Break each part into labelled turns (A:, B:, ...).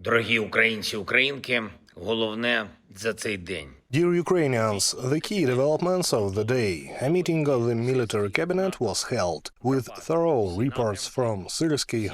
A: Дорогі українці, українки, головне за цей день.
B: Dear Ukrainians, the key developments of the day. A meeting of the military cabinet was held, with thorough reports from Zelenskyy,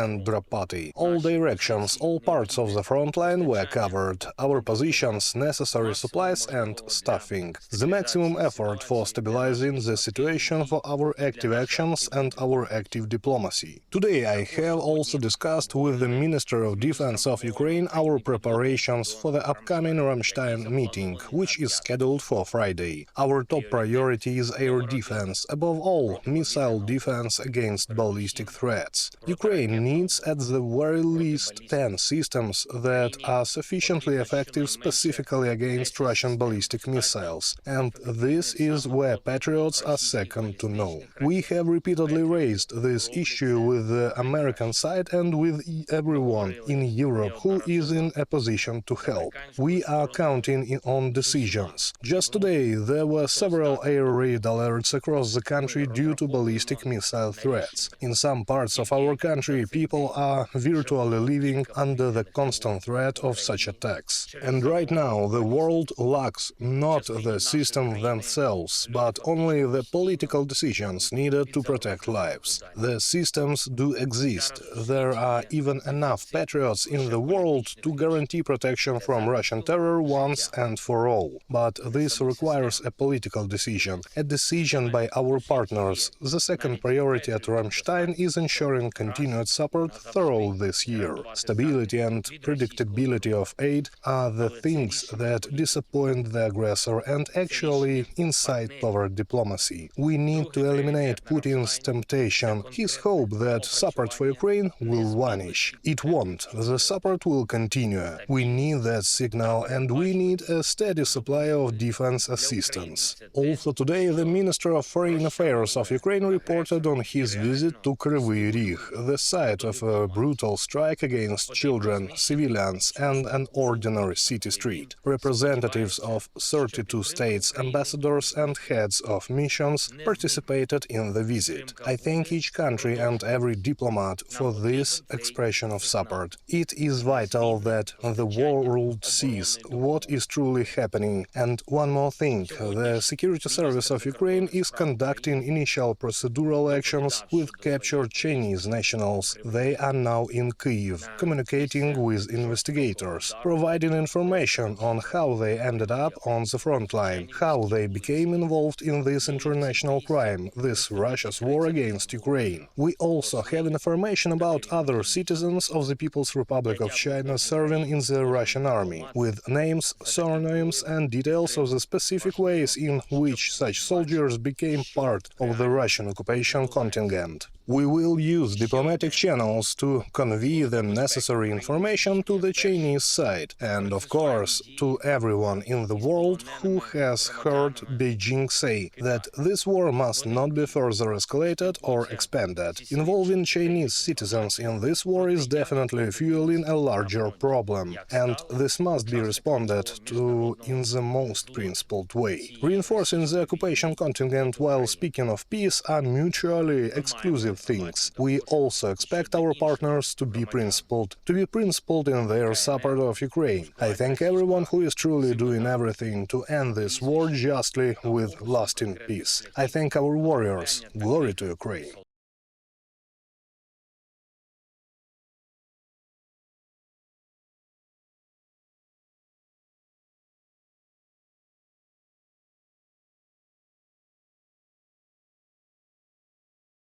B: and Drapati. All directions, all parts of the front line were covered, our positions, necessary supplies and staffing. The maximum effort for stabilizing the situation for our active actions and our active diplomacy. Today I have also discussed with the Minister of Defense of Ukraine our preparations for the upcoming Ramstein meeting, which is scheduled for Friday. Our top priority is air defense, above all, missile defense against ballistic threats. Ukraine needs at the very least 10 systems that are sufficiently effective specifically against Russian ballistic missiles, and this is where patriots are second to none. We have repeatedly raised this issue with the American side and with everyone in Europe who is in a position to help. We are counting on decisions. Just today, there were several air raid alerts across the country due to ballistic missile threats. In some parts of our country, people are virtually living under the constant threat of such attacks. And right now, the world lacks not the systems themselves, but only the political decisions needed to protect lives. The systems do exist. There are even enough patriots in the world to guarantee protection from Russian terror once and for all. But this requires a political decision, a decision by our partners. The second priority at Ramstein is ensuring continued support throughout this year. Stability and predictability of aid are the things that disappoint the aggressor and actually incite toward diplomacy. We need to eliminate Putin's temptation, his hope that support for Ukraine will vanish. It won't. The support will continue. We need that signal, and we need a steady supply of defense assistance. Also today, the Minister of Foreign Affairs of Ukraine reported on his visit to Kryvyi Rih, the site of a brutal strike against children, civilians, and an ordinary city street. Representatives of 32 states, ambassadors and heads of missions participated in the visit. I thank each country and every diplomat for this expression of support. It is vital that the world sees what is truly happening. And one more thing, the Security Service of Ukraine is conducting initial procedural actions with captured Chinese nationals. They are now in Kyiv, communicating with investigators, providing information on how they ended up on the front line, how they became involved in this international crime, this Russia's war against Ukraine. We also have information about other citizens of the People's Republic of China serving in the Russian army, with names, surnames and details of the specific ways in which such soldiers became part of the Russian occupation contingent. We will use diplomatic channels to convey the necessary information to the Chinese side and, of course, to everyone in the world who has heard Beijing say that this war must not be further escalated or expanded. Involving Chinese citizens in this war is definitely fueling a larger problem, and this must be responded to in the most principled way. Reinforcing the occupation contingent while speaking of peace are mutually exclusive things. We also expect our partners to be principled in their support of Ukraine. I thank everyone who is truly doing everything to end this war justly with lasting peace. I thank our warriors. Glory to Ukraine.